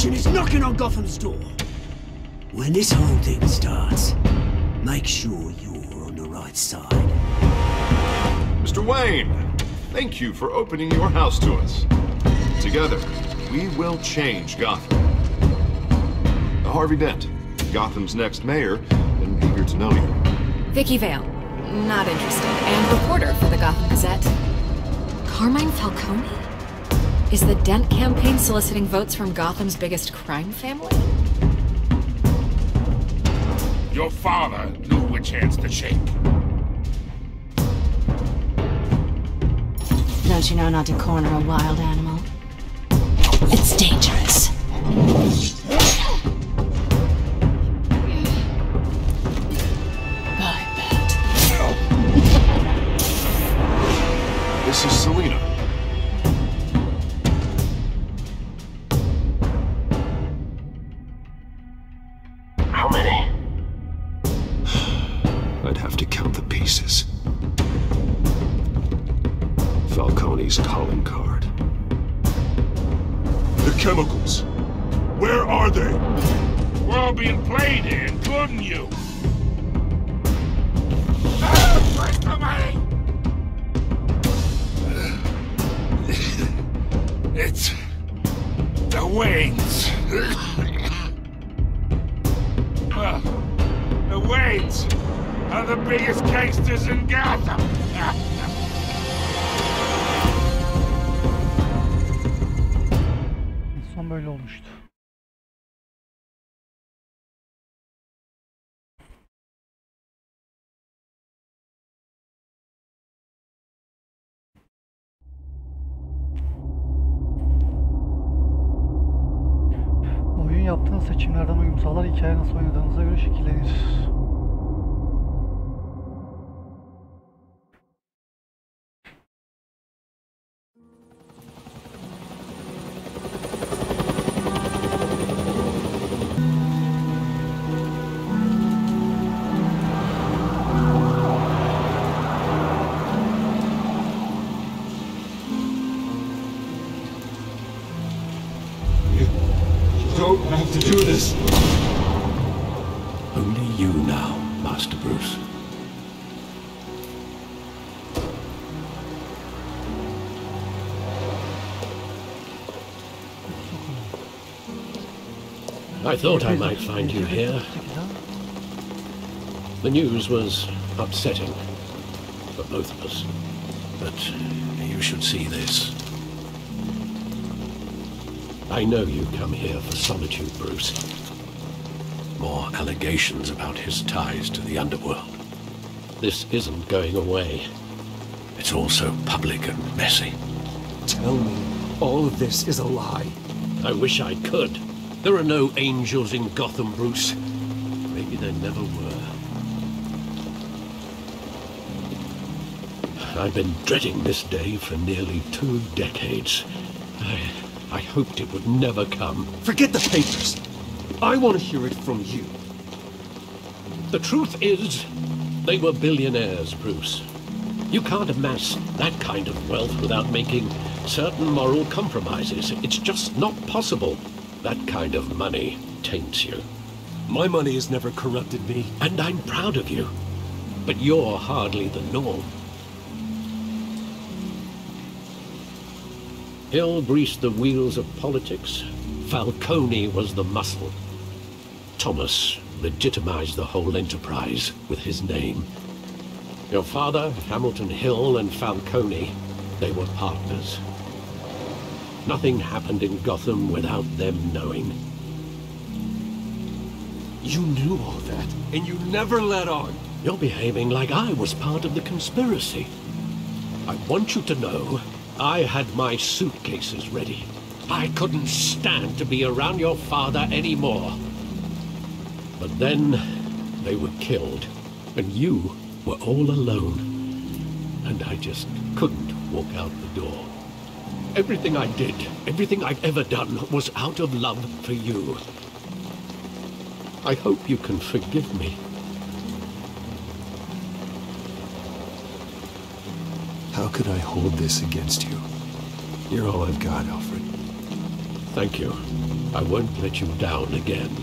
corporation is knocking on Gotham's door. When this whole thing starts, make sure you're on the right side. Mr. Wayne, thank you for opening your house to us. Together, we will change Gotham. Harvey Dent, Gotham's next mayor, and eager to know you. Vicky Vale, not interested, and reporter for the Gotham Gazette. Carmine Falcone? Is the Dent campaign soliciting votes from Gotham's biggest crime family? Your father knew which hands to shake. Don't you know not to corner a wild animal? It's dangerous. I bet. This is Selina. How many? I'd have to count the pieces. Falcone's calling card. The chemicals. Where are they? We're all being played here, including you. Where's the money? It's the Waynes. The Waynes are the biggest gangsters in Gotham. Son böyle olmuştu. Oyun yaptığınız seçimlerden uyum sağlar, hikaye nasıl oynadığınıza göre şekillenir. Don't have to do this. Only you now, Master Bruce. I thought I might find you here. The news was upsetting for both of us. But you should see this. I know you come here for solitude, Bruce. More allegations about his ties to the underworld. This isn't going away. It's all so public and messy. Tell me all of this is a lie. I wish I could. There are no angels in Gotham, Bruce. Maybe there never were. I've been dreading this day for nearly 2 decades. I hoped it would never come. Forget the papers. I want to hear it from you. The truth is, they were billionaires, Bruce. You can't amass that kind of wealth without making certain moral compromises. It's just not possible. That kind of money taints you. My money has never corrupted me. And I'm proud of you. But you're hardly the norm. Hill greased the wheels of politics. Falcone was the muscle. Thomas legitimized the whole enterprise with his name. Your father, Hamilton Hill, and Falcone, they were partners. Nothing happened in Gotham without them knowing. You knew all that, and you never let on. You're behaving like I was part of the conspiracy. I want you to know I had my suitcases ready. I couldn't stand to be around your father anymore. But then they were killed, and you were all alone. And I just couldn't walk out the door. Everything I did, everything I've ever done, was out of love for you. I hope you can forgive me. How could I hold this against you? You're all I've got, Alfred. Thank you. I won't let you down again.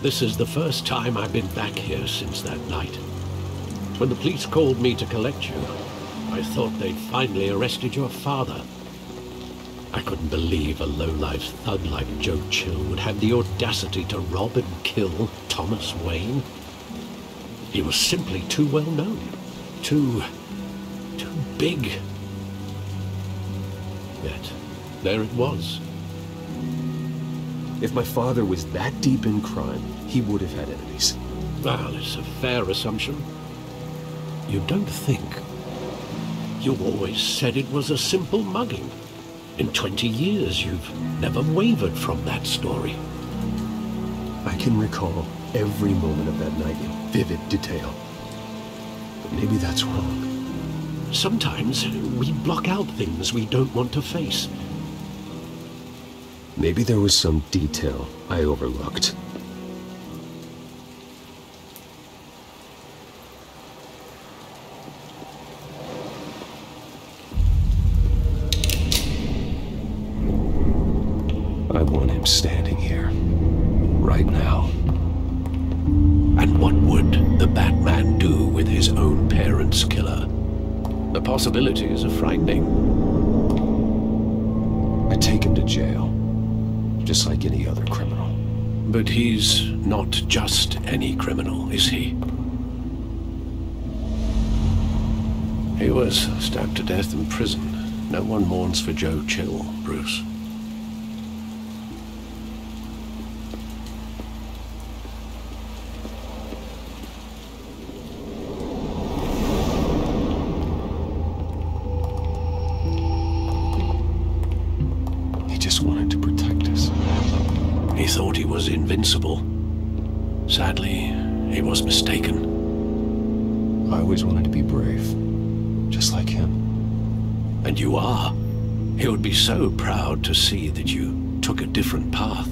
This is the first time I've been back here since that night. When the police called me to collect you, I thought they'd finally arrested your father. I couldn't believe a low-life thug like Joe Chill would have the audacity to rob and kill Thomas Wayne. He was simply too well known. Too big. Yet, there it was. If my father was that deep in crime, he would have had enemies. Well, it's a fair assumption. You don't think? You always said it was a simple mugging. In 20 years, you've never wavered from that story. I can recall every moment of that night in vivid detail. But maybe that's wrong. Sometimes we block out things we don't want to face. Maybe there was some detail I overlooked. I want him standing here, right now. And what would the Batman do with his own parents' killer? The possibilities are frightening. I take him to jail, just like any other criminal. But he's not just any criminal, is he? He was stabbed to death in prison. No one mourns for Joe Chill, Bruce. Wanted to protect us. He thought he was invincible. Sadly, he was mistaken. I always wanted to be brave, just like him. And you are. He would be so proud to see that you took a different path.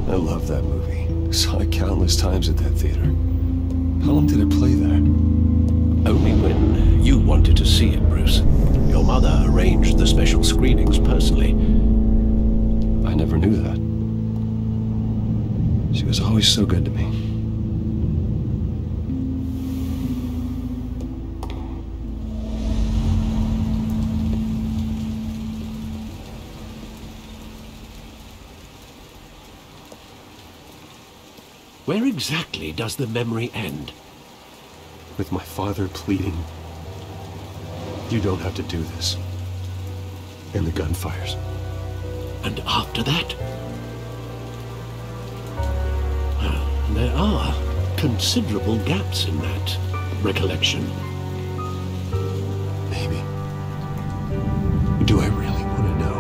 I love that movie. Saw it countless times at that theater. How long did it play there? Only when you wanted to see it, Bruce. Your mother arranged the special screenings personally. I never knew that. She was always so good to me. Where exactly does the memory end? With my father pleading, "You don't have to do this." And the gunfires. And after that? There are considerable gaps in that recollection. Maybe. Do I really want to know?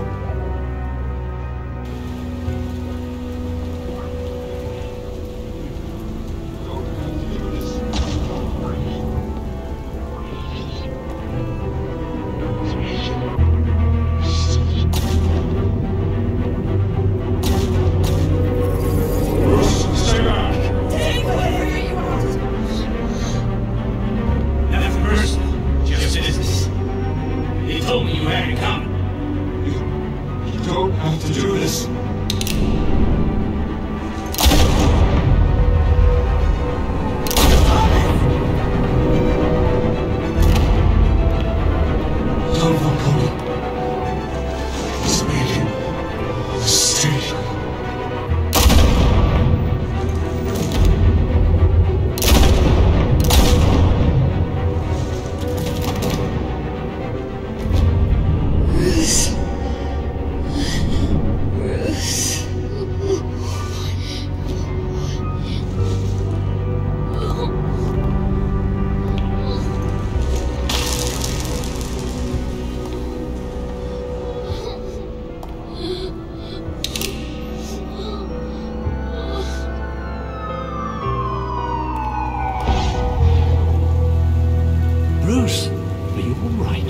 Bruce, are you all right?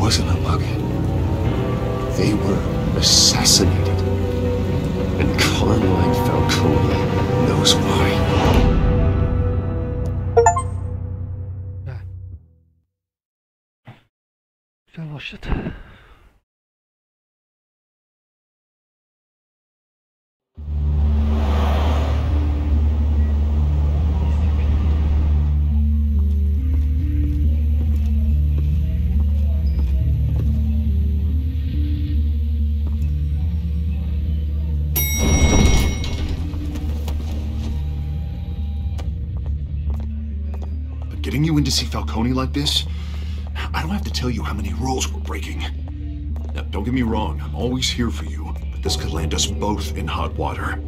wasn't a bug. They were assassinated. And Carmine Falcone knows why. Güzel başladı. Getting you in to see Falcone like this? I don't have to tell you how many rules we're breaking. Now, don't get me wrong, I'm always here for you, but this could land us both in hot water.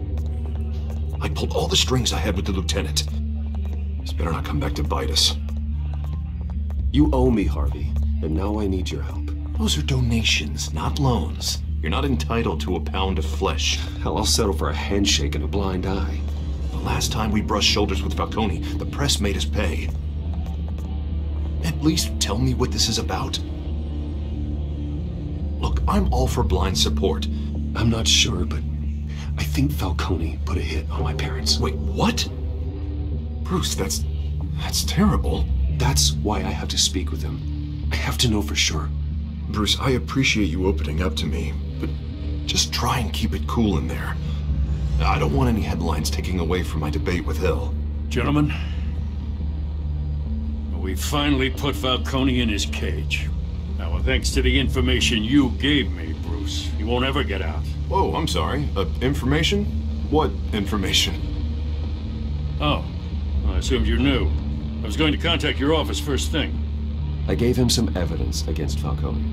I pulled all the strings I had with the lieutenant. This better not come back to bite us. You owe me, Harvey, and now I need your help. Those are donations, not loans. You're not entitled to a pound of flesh. Hell, I'll settle for a handshake and a blind eye. The last time we brushed shoulders with Falcone, the press made us pay. At least tell me what this is about. Look, I'm all for blind support. I'm not sure, but I think Falcone put a hit on my parents. Wait, what? Bruce, that's terrible. That's why I have to speak with him. I have to know for sure. Bruce, I appreciate you opening up to me, but just try and keep it cool in there. I don't want any headlines taking away from my debate with Hill. Gentlemen, we finally put Falcone in his cage. Now, thanks to the information you gave me, Bruce, he won't ever get out. Whoa, I'm sorry. Information? What information? Oh, I assumed you knew. I was going to contact your office first thing. I gave him some evidence against Falcone.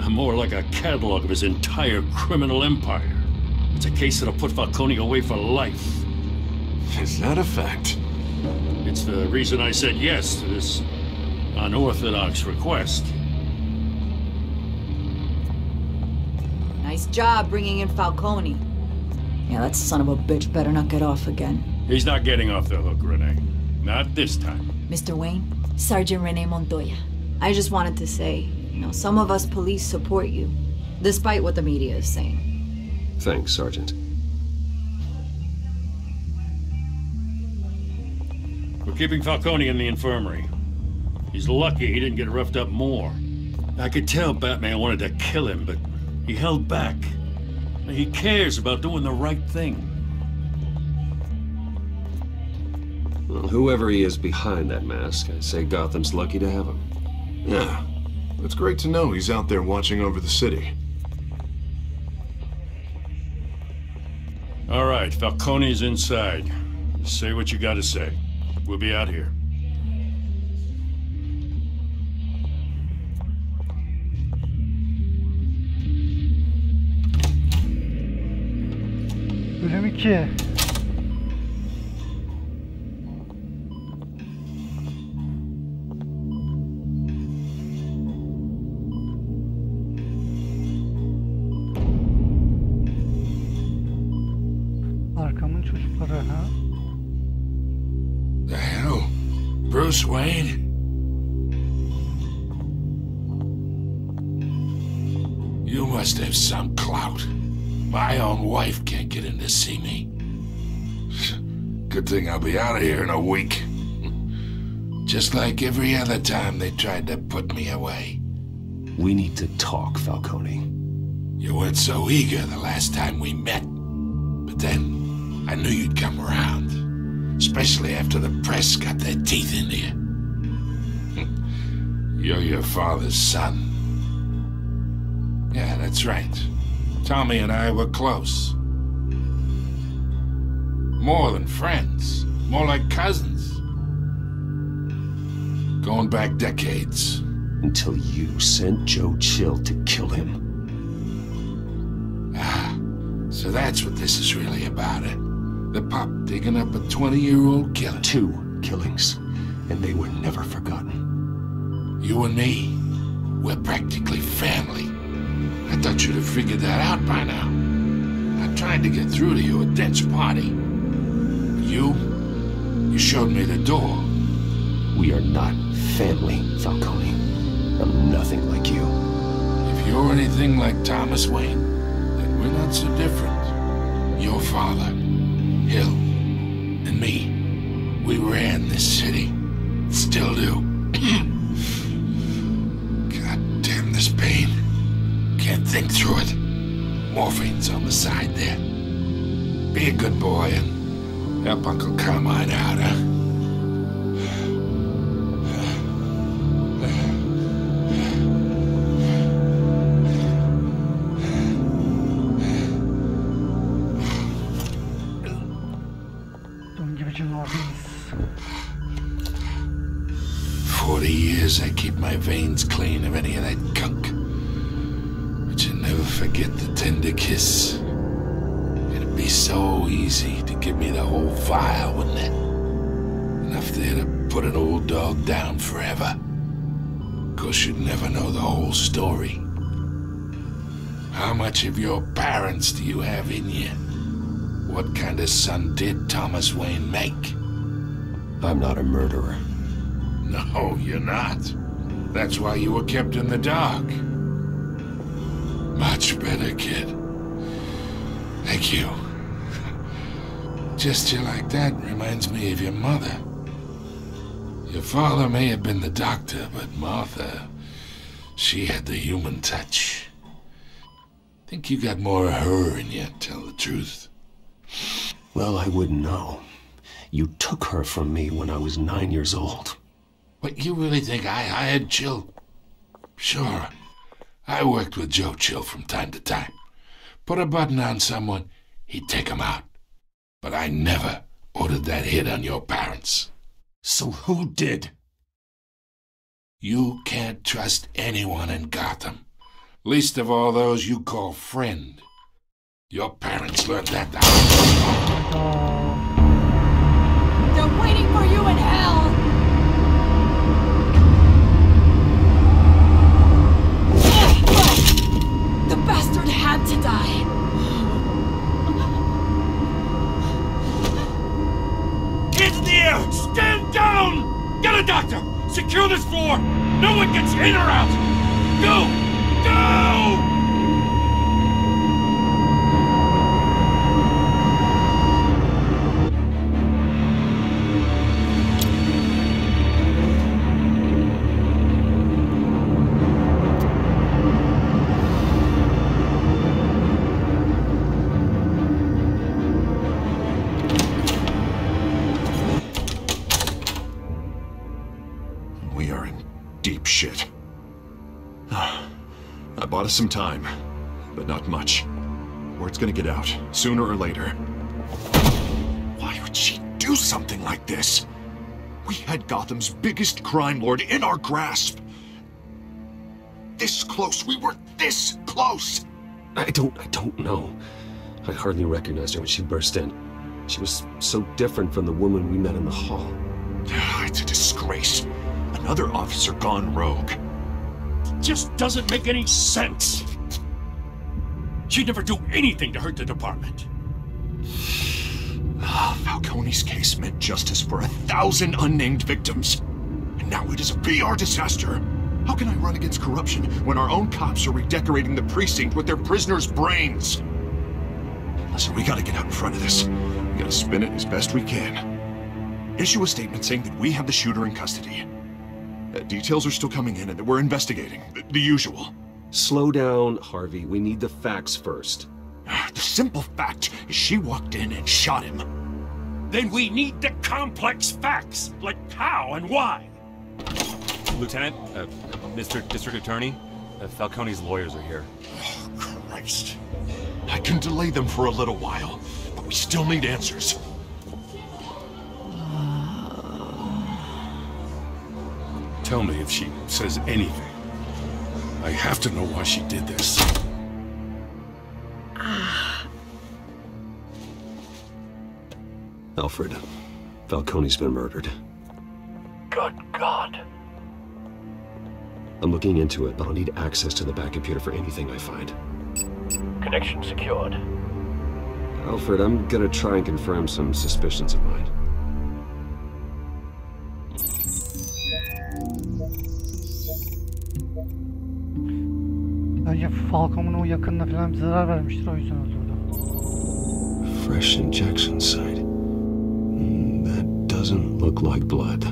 More like a catalog of his entire criminal empire. It's a case that'll put Falcone away for life. Is that a fact? It's the reason I said yes to this unorthodox request. Nice job bringing in Falcone. Yeah, that son of a bitch better not get off again. He's not getting off the hook, Renee. Not this time. Mr. Wayne, Sergeant Renee Montoya. I just wanted to say, some of us police support you, despite what the media is saying. Thanks, Sergeant. We're keeping Falcone in the infirmary. He's lucky he didn't get roughed up more. I could tell Batman wanted to kill him, but he held back. He cares about doing the right thing. Well, whoever he is behind that mask, I say Gotham's lucky to have him. Yeah, it's great to know he's out there watching over the city. All right, Falcone's inside. Say what you gotta say. We'll be out here. Bölüm 2. Arkamın çocukları ha? The hell? Bruce Wayne? You must have some clout. My own wife can't get in to see me. Good thing I'll be out of here in a week. Just like every other time they tried to put me away. We need to talk, Falcone. You weren't so eager the last time we met. But then, I knew you'd come around. Especially after the press got their teeth into you. You're your father's son. Yeah, that's right. Tommy and I were close. More than friends. More like cousins. Going back decades. Until you sent Joe Chill to kill him. Ah, so that's what this is really about, eh? The pup digging up a 20-year-old killer. 2 killings, and they were never forgotten. You and me, we're practically family. I thought you'd have figured that out by now. I tried to get through to you at Dent's party. But you showed me the door. We are not family, Falcone. I'm nothing like you. you're anything like Thomas Wayne, then we're not so different. Your father, Hill, and me, we ran this city. Still do. God damn this pain. Can't think through it. Morphine's on the side there. Be a good boy and help Uncle Carmine out, huh? Dön gibi canavarıyız. 40 years I keep my veins clean of any of that gunk. But you never forget the tender kiss. It'd be so easy to give me the whole vial, wouldn't it? Enough there to put an old dog down forever. 'Cause you'd never know the whole story. How much of your parents do you have in you? What kind of son did Thomas Wayne make? I'm not a murderer. No, you're not. That's why you were kept in the dark. Much better, kid. Thank you. Just you like that reminds me of your mother. Your father may have been the doctor, but Martha, she had the human touch. Think you got more of her in you, tell the truth. Well, I wouldn't know. You took her from me when I was 9 years old. What, you really think I hired Chill? Sure. I worked with Joe Chill from time to time. Put a button on someone, he'd take him out. But I never ordered that hit on your parents. So who did? You can't trust anyone in Gotham. Least of all those you call friend. Your parents learned that. They're waiting for you in hell! The bastard had to die. Hands in the air! Stand down! Get a doctor! Secure this floor! No one gets in or out! Go! Go! Shit. I bought us some time, but not much. Word's gonna get out, sooner or later. Why would she do something like this? We had Gotham's biggest crime lord in our grasp. This close, we were this close! I don't know. I hardly recognized her when she burst in. She was so different from the woman we met in the hall. It's a disgrace. Another officer gone rogue. Just doesn't make any sense. She'd never do anything to hurt the department. Falcone's case meant justice for 1,000 unnamed victims. And now it is a PR disaster. How can I run against corruption when our own cops are redecorating the precinct with their prisoners' brains? Listen, we gotta get out in front of this. We gotta spin it as best we can. Issue a statement saying that we have the shooter in custody. Details are still coming in and that we're investigating. The usual. Slow down, Harvey. We need the facts first. The simple fact is she walked in and shot him. Then we need the complex facts, like how and why. Lieutenant, Mr. District Attorney, Falcone's lawyers are here. Oh, Christ. I can delay them for a little while, but we still need answers. Tell me if she says anything. I have to know why she did this. Alfred, Falcone's been murdered. Good God. I'm looking into it, but I'll need access to the back computer for anything I find. Connection secured. Alfred, I'm gonna try and confirm some suspicions of mine. Bence Falcone'un o yakınına falan bir zarar vermiştir, o yüzden öldürdü. Fresh injection site. That doesn't look like blood.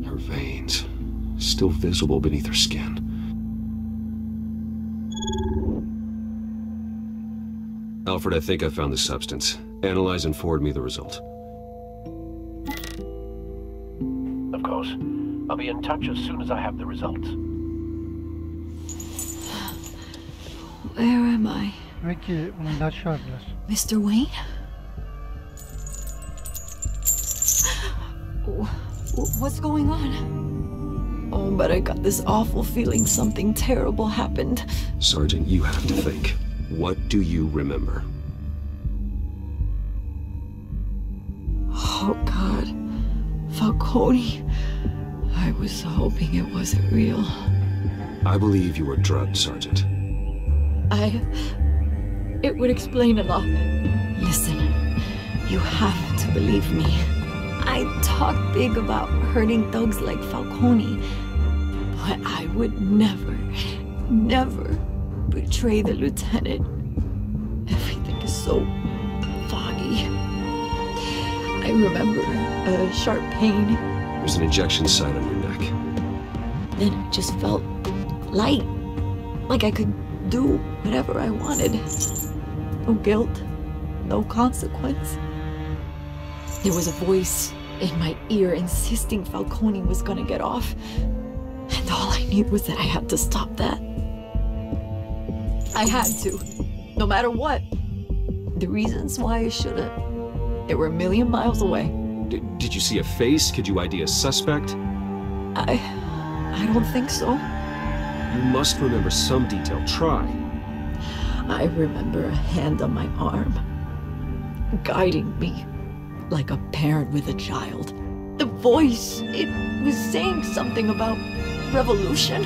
Her veins, still visible beneath her skin. Alfred, I think I found the substance. Analyze and forward me the result. Of course. I'll be in touch as soon as I have the results. Where am I? Demek ki bunu ilaç verdiler. Mr. Wayne? What's going on? Oh, but I got this awful feeling something terrible happened. Sergeant, you have to think. What do you remember? Oh, God. Falcone. I was hoping it wasn't real. I believe you were drugged, Sergeant. It would explain a lot. Listen, you have to believe me. I talk big about hurting thugs like Falcone, but I would never, never betray the lieutenant. Everything is so foggy. I remember a sharp pain. There's an injection site on your neck. Then it just felt light, like I could do whatever I wanted. No guilt, no consequence. There was a voice in my ear insisting Falcone was gonna get off. And all I knew was that I had to stop that. I had to, no matter what. The reasons why I shouldn't, they were a million miles away. Did you see a face? Could you ID a suspect? I don't think so. You must remember some detail. Try. I remember a hand on my arm, guiding me like a parent with a child. The voice, it was saying something about revolution.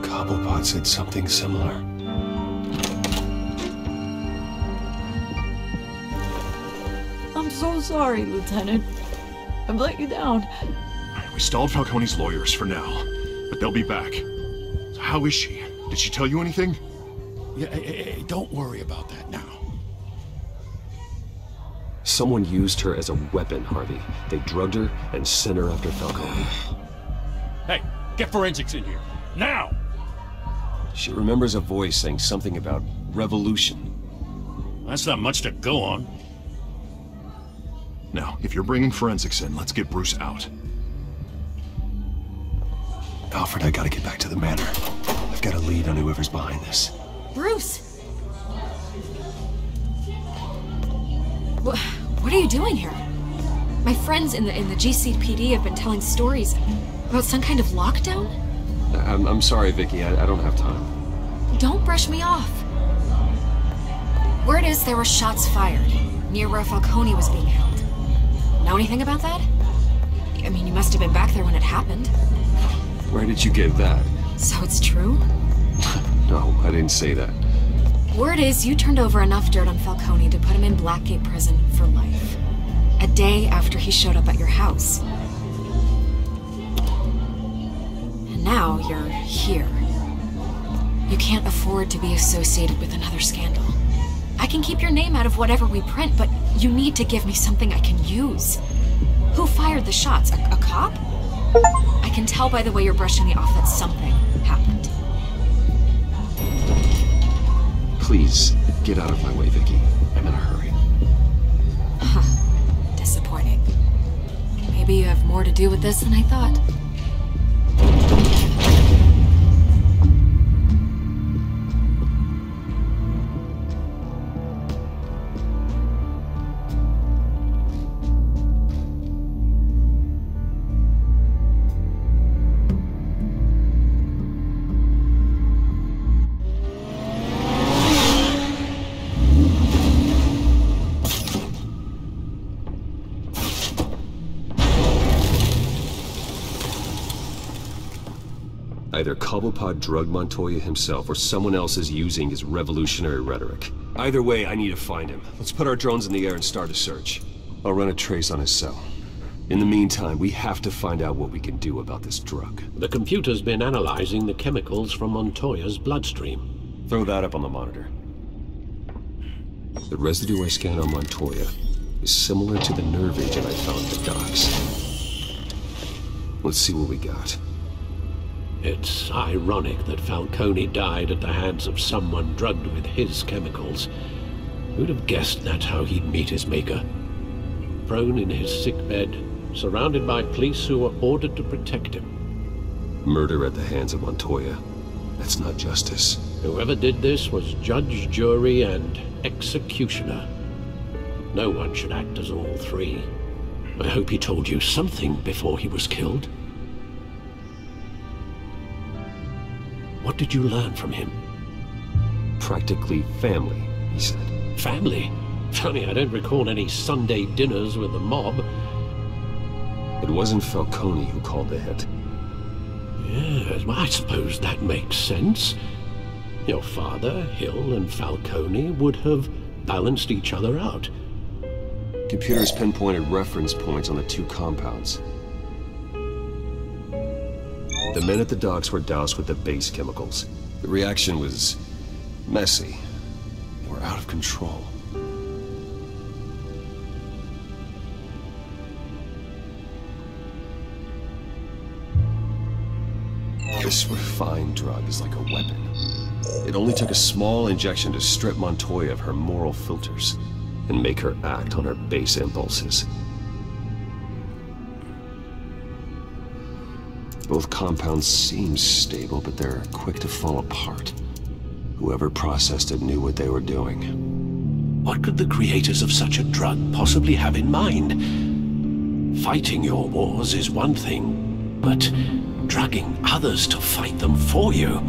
Cobblepot said something similar. I'm so sorry, Lieutenant. I've let you down. We stalled Falcone's lawyers for now, but they'll be back. So how is she? Did she tell you anything? Yeah, hey, don't worry about that now. Someone used her as a weapon, Harvey. They drugged her and sent her after Falcone. Hey, get forensics in here. Now! She remembers a voice saying something about revolution. That's not much to go on. Now, if you're bringing forensics in, let's get Bruce out. Alfred, I gotta get back to the manor. I've got a lead on whoever's behind this. Bruce! What are you doing here? My friends in the GCPD have been telling stories about some kind of lockdown? I'm sorry, Vicky. I don't have time. Don't brush me off. Word is there were shots fired near where Falcone was being held. Know anything about that? I mean, you must have been back there when it happened. Where did you get that? So it's true? No, I didn't say that. Word is you turned over enough dirt on Falcone to put him in Blackgate Prison for life. A day after he showed up at your house. And now you're here. You can't afford to be associated with another scandal. I can keep your name out of whatever we print, but you need to give me something I can use. Who fired the shots? A cop? I can tell by the way you're brushing me off that something happened. Please, get out of my way, Vicky. I'm in a hurry. Disappointing. Maybe you have more to do with this than I thought. Either Cobblepot drugged Montoya himself, or someone else is using his revolutionary rhetoric. Either way, I need to find him. Let's put our drones in the air and start a search. I'll run a trace on his cell. In the meantime, we have to find out what we can do about this drug. The computer's been analyzing the chemicals from Montoya's bloodstream. Throw that up on the monitor. The residue I scanned on Montoya is similar to the nerve agent I found at the docks. Let's see what we got. It's ironic that Falcone died at the hands of someone drugged with his chemicals. Who'd have guessed that's how he'd meet his maker? Prone in his sickbed, surrounded by police who were ordered to protect him. Murder at the hands of Montoya. That's not justice. Whoever did this was judge, jury, and executioner. No one should act as all three. I hope he told you something before he was killed. What did you learn from him? Practically family, he said. Family? Funny, I don't recall any Sunday dinners with the mob. It wasn't Falcone who called the hit. Yes, well, I suppose that makes sense. Your father, Hill, and Falcone would have balanced each other out. Computers pinpointed reference points on the two compounds. The men at the docks were doused with the base chemicals. The reaction was messy. They were out of control. This refined drug is like a weapon. It only took a small injection to strip Montoya of her moral filters and make her act on her base impulses. Both compounds seem stable, but they're quick to fall apart. Whoever processed it knew what they were doing. What could the creators of such a drug possibly have in mind? Fighting your wars is one thing, but drugging others to fight them for you?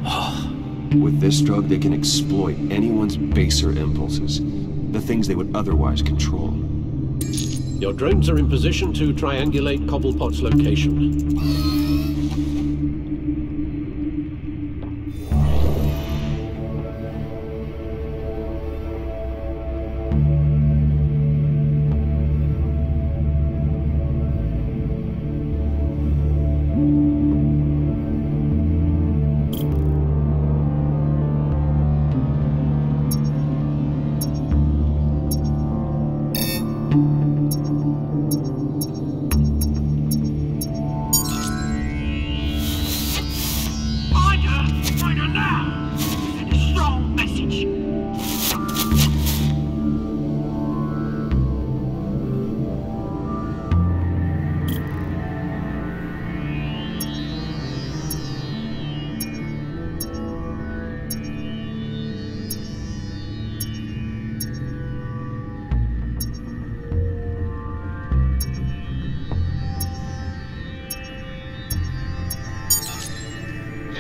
Oh. With this drug, they can exploit anyone's baser impulses, the things they would otherwise control. Your drones are in position to triangulate Cobblepot's location.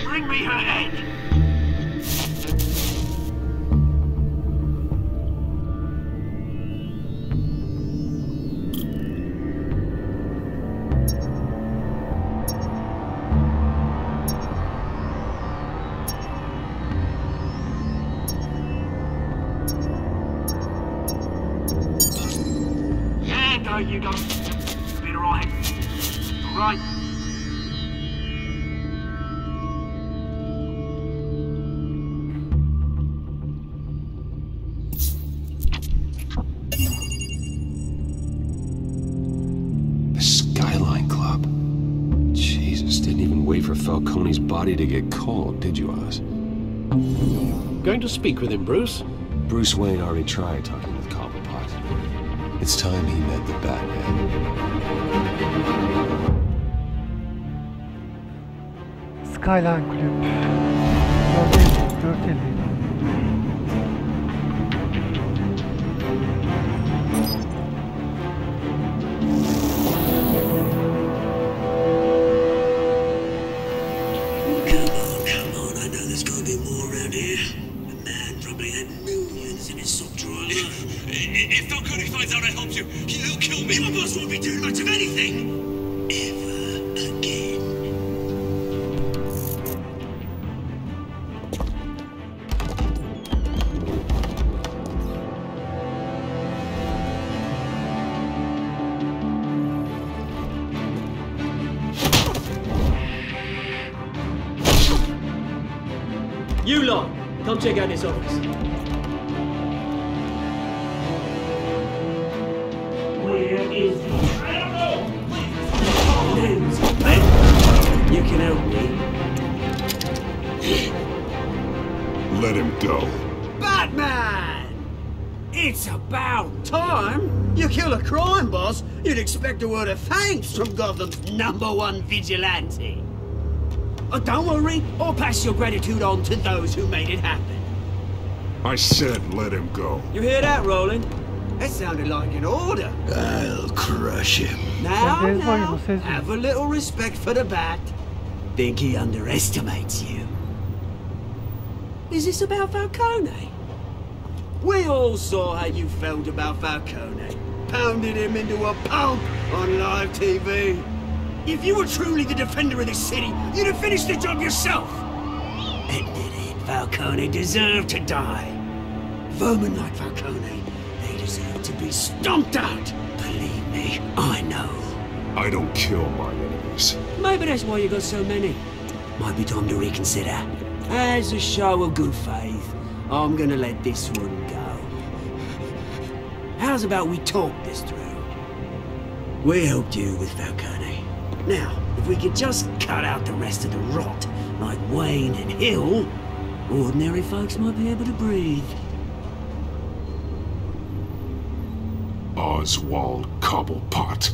Bring me her head! Yeah, go, you go. Be alright. Alright. For Falcone's body to get cold, did you, Oz? Going to speak with him, Bruce? Bruce Wayne already tried talking with Cobblepot. It's time he met the Batman. Skyline Kulüp. Gördüğünüz 450. If Falcone finds out I helped you, he'll kill me. Your boss won't be doing much of anything. Ever again. check out this office. Where is he? I don't know. You can help me. Let him go. Batman! It's about time. You kill a crime boss, you'd expect a word of thanks from Gotham's #1 vigilante. Oh, don't worry, I'll pass your gratitude on to those who made it happen. I said let him go. You hear that, Roland? That sounded like an order. I'll crush him. Now, have a little respect for the Bat. Think he underestimates you. Is this about Falcone? We all saw how you felt about Falcone. Pounded him into a pulp on live TV. If you were truly the defender of the city, you'd have finished the job yourself. Admit it, Falcone deserved to die. Vermin like Falcone, they deserve to be stomped out. Believe me, I know. I don't kill my enemies. Maybe that's why you got so many. Might be time to reconsider. As a show of good faith, I'm gonna let this one go. How's about we talk this through? We helped you with Falcone. Now, if we could just cut out the rest of the rot, like Wayne and Hill, ordinary folks might be able to breathe. Oswald Cobblepot.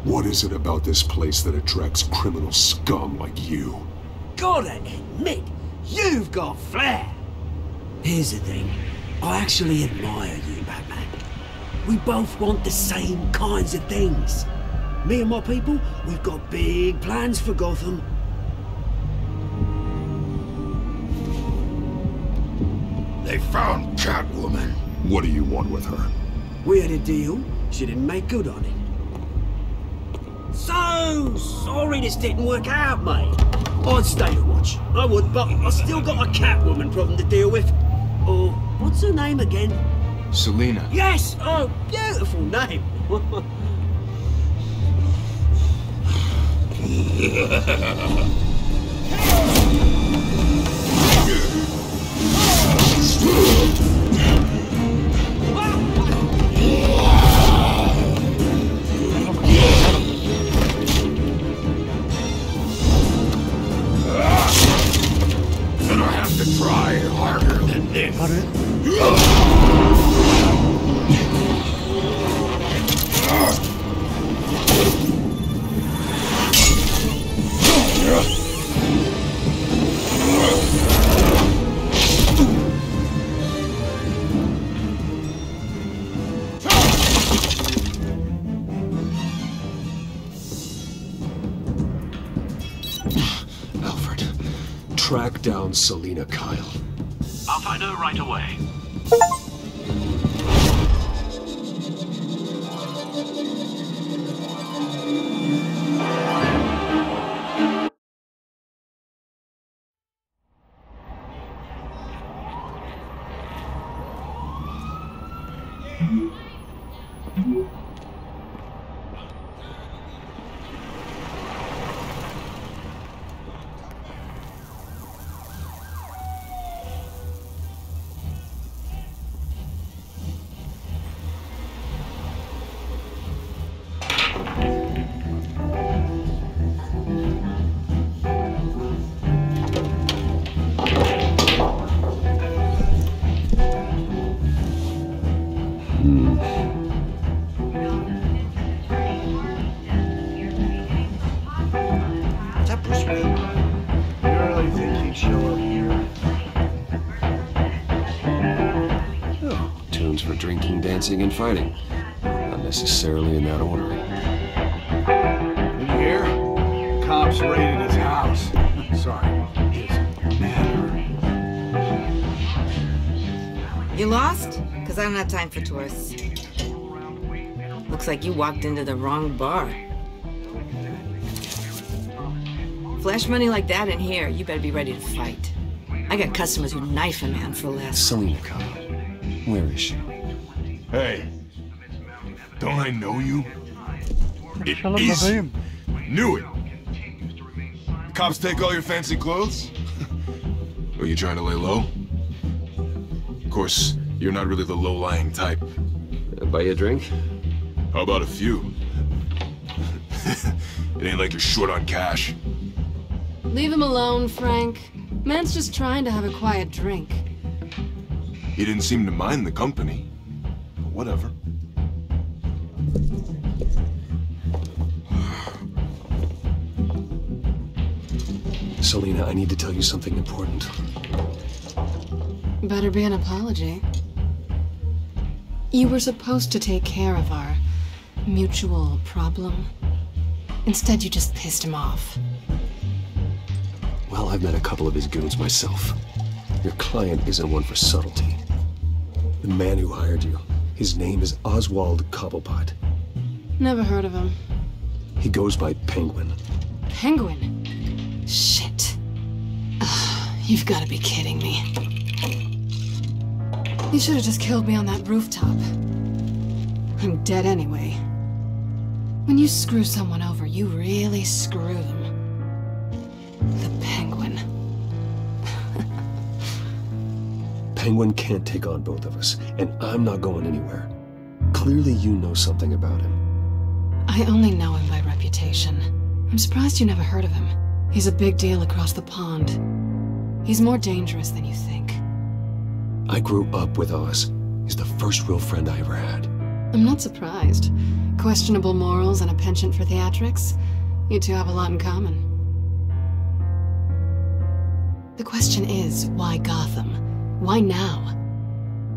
What is it about this place that attracts criminal scum like you? Gotta admit, you've got flair. Here's the thing. I actually admire you, Batman. We both want the same kinds of things. Me and my people, we've got big plans for Gotham. They found Catwoman. What do you want with her? We had a deal. She didn't make good on it. So sorry this didn't work out, mate. I'd stay to watch. I would, but I still got a Catwoman problem to deal with. Oh, what's her name again? Selina. Yes! Oh, beautiful name. Gonna have to try harder than this. Alfred, track down Selina Kyle. I'll find her right away. Drinking, dancing, and fighting. Not necessarily in that order. Did you hear? Cops raided his house. Sorry, his manor. You lost? Because I don't have time for tourists. Looks like you walked into the wrong bar. Flash money like that in here, you better be ready to fight. I got customers who'd knife a man for less. Selina Kyle. Where is she? Hey, don't I know you? It Şalım is bebeğim. Knew it. Cops take all your fancy clothes? Were you trying to lay low? course, you're not really the low-lying type. Buy you a drink? How about a few? It ain't like you're short on cash. Leave him alone, Frank. Man's just trying to have a quiet drink. He didn't seem to mind the company. But whatever. Selina, I need to tell you something important. Better be an apology. You were supposed to take care of our mutual problem. Instead, you just pissed him off. Well, I've met a couple of his goons myself. Your client isn't one for subtlety. The man who hired you, his name is Oswald Cobblepot. Never heard of him. He goes by Penguin. Penguin? Shit. You've got to be kidding me. You should have just killed me on that rooftop. I'm dead anyway. When you screw someone over, you really screw them. The Penguin. Penguin can't take on both of us, and I'm not going anywhere. Clearly you know something about him. I only know him by reputation. I'm surprised you never heard of him. He's a big deal across the pond. He's more dangerous than you think. I grew up with Oz. He's the first real friend I ever had. I'm not surprised. Questionable morals and a penchant for theatrics. You two have a lot in common. The question is, why Gotham? Why now?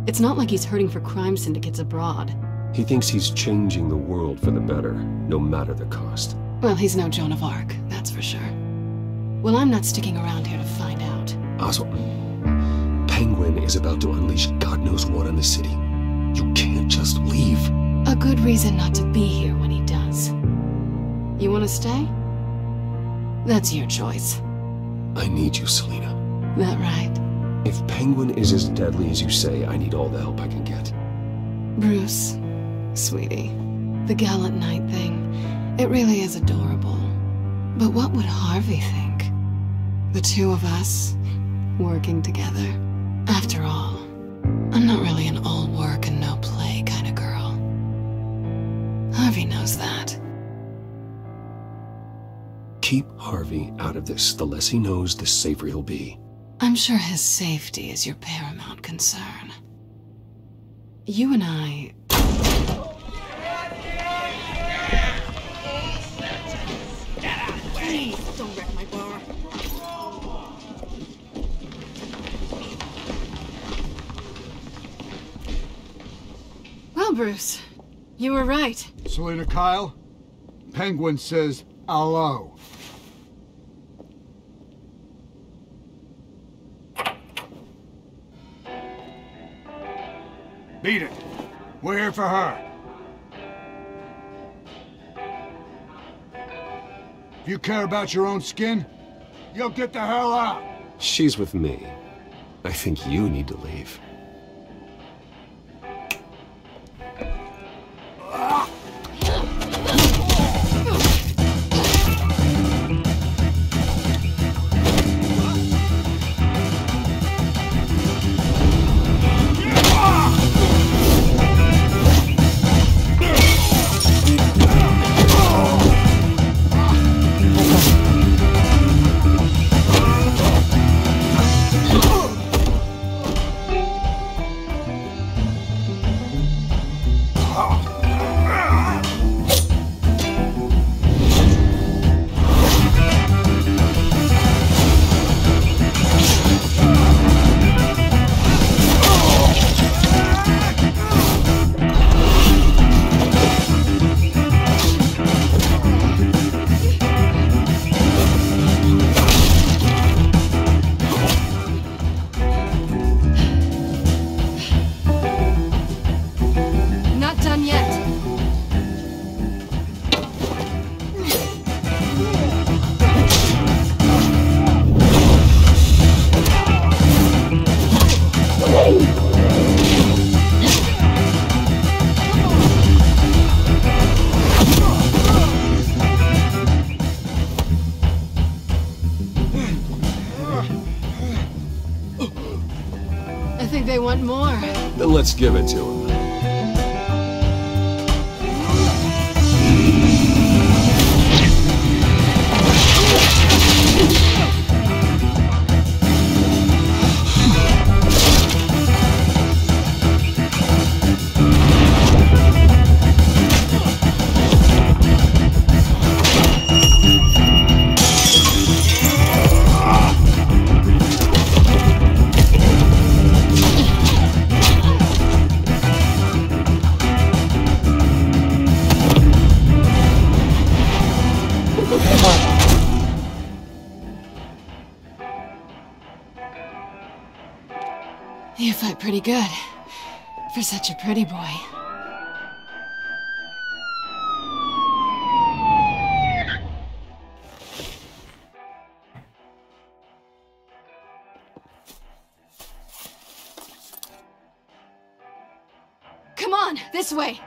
It's not like he's hurting for crime syndicates abroad. He thinks he's changing the world for the better, no matter the cost. Well, he's no Joan of Arc, that's for sure. Well, I'm not sticking around here to find out. Oswald, Penguin is about to unleash God knows what on the city. You can't just leave. A good reason not to be here when he does. You want to stay? That's your choice. I need you, Selina. That right? If Penguin is as deadly as you say, I need all the help I can get. Bruce, sweetie, the gallant knight thing, it really is adorable. But what would Harvey think? The two of us, working together. After all, I'm not really an all work and no play kind of girl. Harvey knows that. Keep Harvey out of this. The less he knows, the safer he'll be. I'm sure his safety is your paramount concern. You and I... Please, don't wreck my bar. Well, Bruce, you were right. Selina Kyle, Penguin says hello. Beat it. We're here for her. If you care about your own skin, you'll get the hell out. She's with me. I think you need to leave. Not done yet. Let's give it to him. You fight pretty good for such a pretty boy. Come on, this way.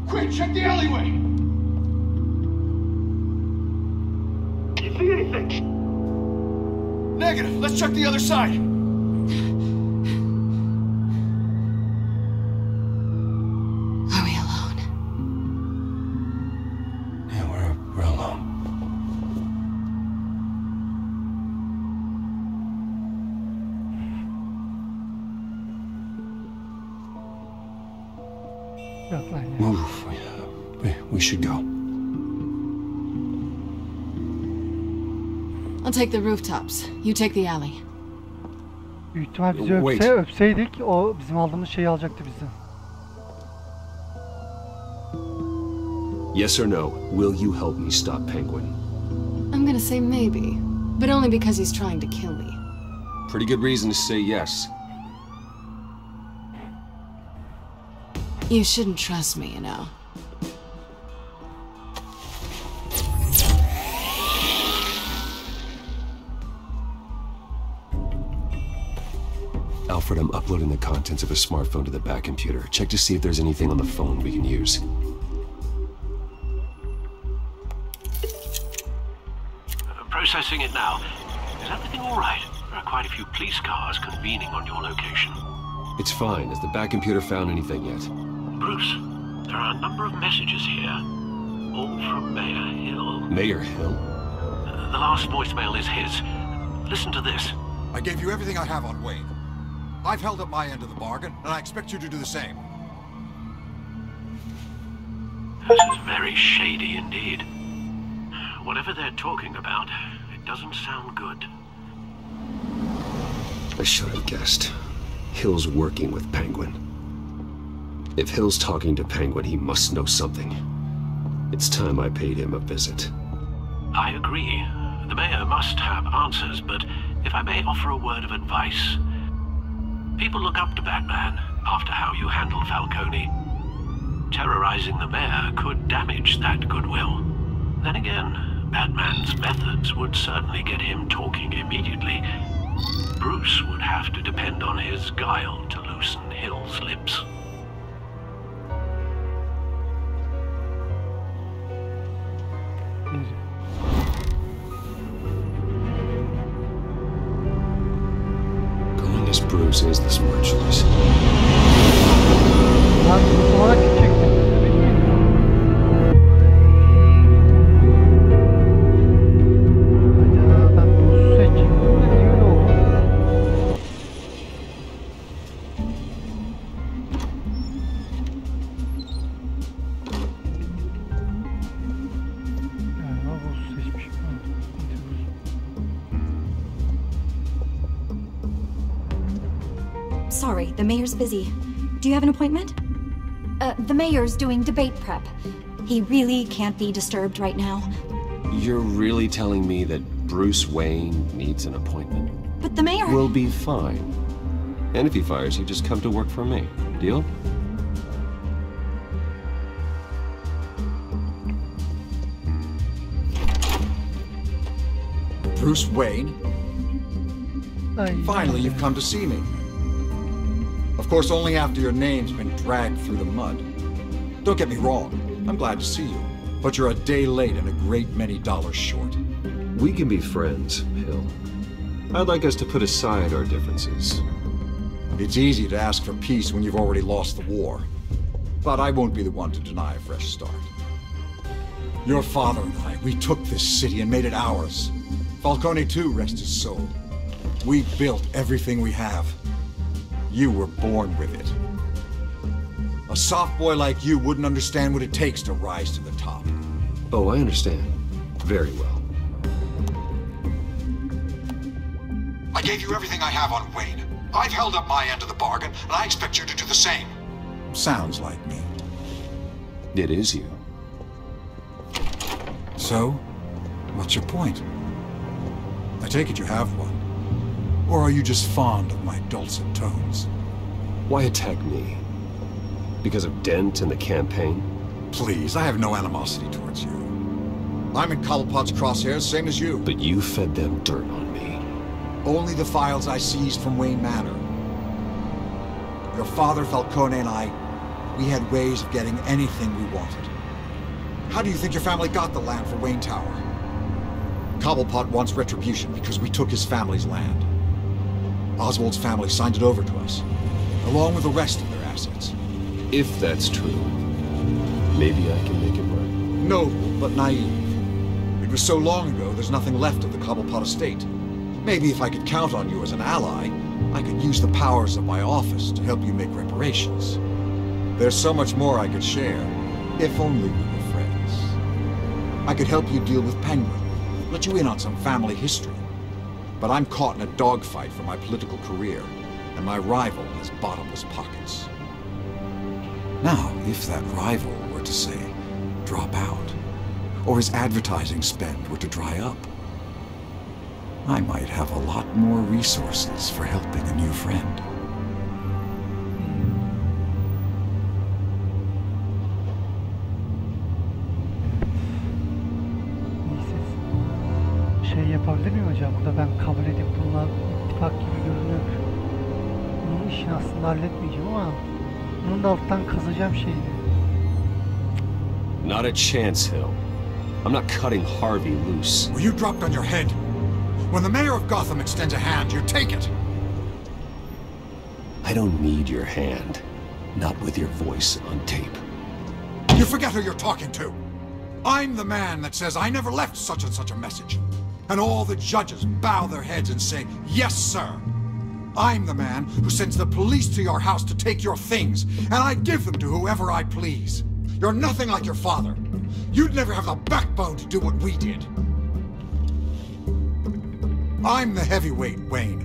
Quick, check the alleyway! You see anything? Negative. Let's check the other side. Are we alone? Yeah, we're alone. Move. We should go. I'll take the rooftops. You take the alley. Büyük ihtimal bizi öpseydik o bizim aldığımız şeyi alacaktı bizden. Yes or no, will you help me stop Penguin? I'm gonna say maybe, but only because he's trying to kill me. Pretty good reason to say yes. You shouldn't trust me, you know. Alfred, I'm uploading the contents of a smartphone to the back computer. Check to see if there's anything on the phone we can use. Processing it now. Is everything all right? There are quite a few police cars convening on your location. It's fine. Has the back computer found anything yet? Bruce, there are a number of messages here. All from Mayor Hill. Mayor Hill? The last voicemail is his. Listen to this. I gave you everything I have on Wayne. I've held up my end of the bargain, and I expect you to do the same. This is very shady indeed. Whatever they're talking about, it doesn't sound good. I should have guessed. Hill's working with Penguin. If Hill's talking to Penguin, he must know something. It's time I paid him a visit. I agree. The mayor must have answers, but if I may offer a word of advice, people look up to Batman after how you handled Falcone. Terrorizing the mayor could damage that goodwill. Then again, Batman's methods would certainly get him talking immediately. Bruce would have to depend on his guile to loosen Hill's lips. Going as Bruce is the smart choice. Sorry, the mayor's busy. Do you have an appointment? The mayor's doing debate prep. He really can't be disturbed right now. You're really telling me that Bruce Wayne needs an appointment? But the mayor... We'll be fine. And if he fires you, just come to work for me. Deal? Bruce Wayne? Finally, you've come to see me. Of course, only after your name's been dragged through the mud. Don't get me wrong, I'm glad to see you. But you're a day late and a great many dollars short. We can be friends, Hill. I'd like us to put aside our differences. It's easy to ask for peace when you've already lost the war. But I won't be the one to deny a fresh start. Your father and I, we took this city and made it ours. Falcone too, rest his soul. We built everything we have. You were born with it. A soft boy like you wouldn't understand what it takes to rise to the top. Oh, I understand. Very well. I gave you everything I have on Wayne. I've held up my end of the bargain, and I expect you to do the same. Sounds like me. It is you. So, what's your point? I take it you have one. Or are you just fond of my dulcet tones? Why attack me? Because of Dent and the campaign? Please, I have no animosity towards you. I'm in Cobblepot's crosshairs, same as you. But you fed them dirt on me. Only the files I seized from Wayne Manor. Your father, Falcone, and I, we had ways of getting anything we wanted. How do you think your family got the land for Wayne Tower? Cobblepot wants retribution because we took his family's land. Oswald's family signed it over to us, along with the rest of their assets. If that's true, maybe I can make it right. Noble, but naive. It was so long ago, there's nothing left of the Cobblepot estate. Maybe if I could count on you as an ally, I could use the powers of my office to help you make reparations. There's so much more I could share, if only we were friends. I could help you deal with Penguin, let you in on some family history. But I'm caught in a dogfight for my political career, and my rival has bottomless pockets. Now, if that rival were to say, drop out, or his advertising spend were to dry up, I might have a lot more resources for helping a new friend. Şey yapabilir miyim hocam? Burada ben kabul edip bununla ittifak gibi görünüyor. Bunun işini aslında halletmeyeceğim ama bunun da alttan kazacağım şeyini. Not a chance, Hill. I'm not cutting Harvey loose. Well, you dropped on your head. When the mayor of Gotham extends a hand, you take it. I don't need your hand. Not with your voice on tape. You forget who you're talking to. I'm the man that says I never left such and such a message. And all the judges bow their heads and say, yes, sir. I'm the man who sends the police to your house to take your things, and I give them to whoever I please. You're nothing like your father. You'd never have the backbone to do what we did. I'm the heavyweight, Wayne,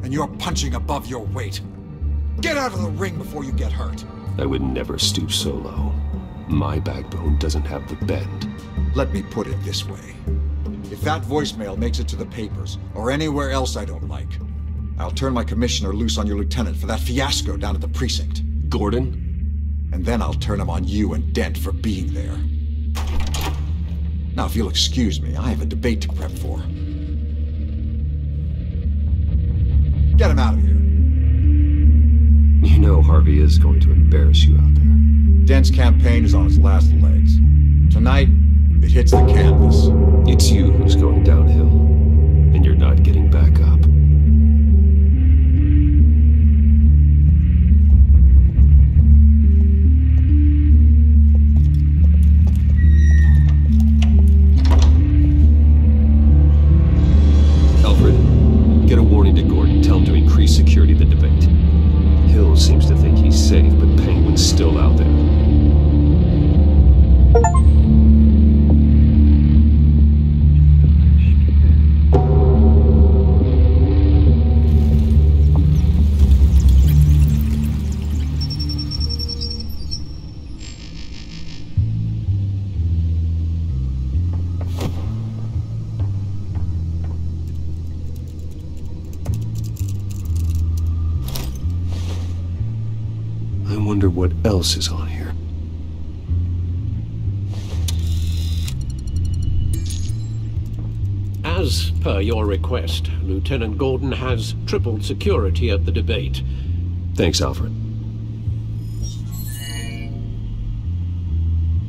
and you're punching above your weight. Get out of the ring before you get hurt. I would never stoop so low. My backbone doesn't have the bend. Let me put it this way. If that voicemail makes it to the papers, or anywhere else I don't like, I'll turn my commissioner loose on your lieutenant for that fiasco down at the precinct. Gordon? And then I'll turn him on you and Dent for being there. Now, if you'll excuse me, I have a debate to prep for. Get him out of here. You know Harvey is going to embarrass you out there. Dent's campaign is on its last legs. Tonight, it hits the canvas. It's you who's going downhill, and you're not getting back up. Get a warning to Gordon. Tell him to increase security of the debate. Hill seems to think he's safe, but Penguin's still out there. I wonder what else is on here. As per your request, Lieutenant Gordon has tripled security at the debate. Thanks, Alfred.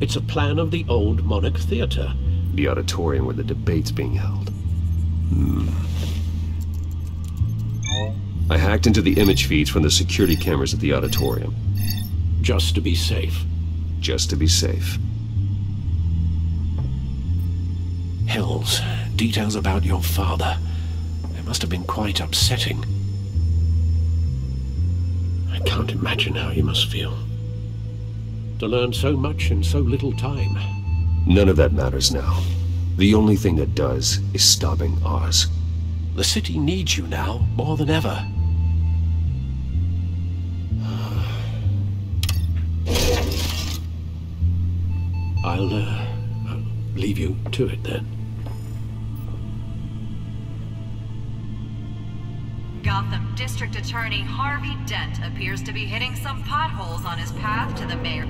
It's a plan of the old Monarch Theatre. The auditorium where the debate's being held. I hacked into the image feeds from the security cameras at the auditorium. Just to be safe. Just to be safe. Hells, details about your father. They must have been quite upsetting. I can't imagine how you must feel. To learn so much in so little time. None of that matters now. The only thing that does is stopping Oz. The city needs you now, more than ever. I'll leave you to it then. Gotham District Attorney Harvey Dent appears to be hitting some potholes on his path to the mayor.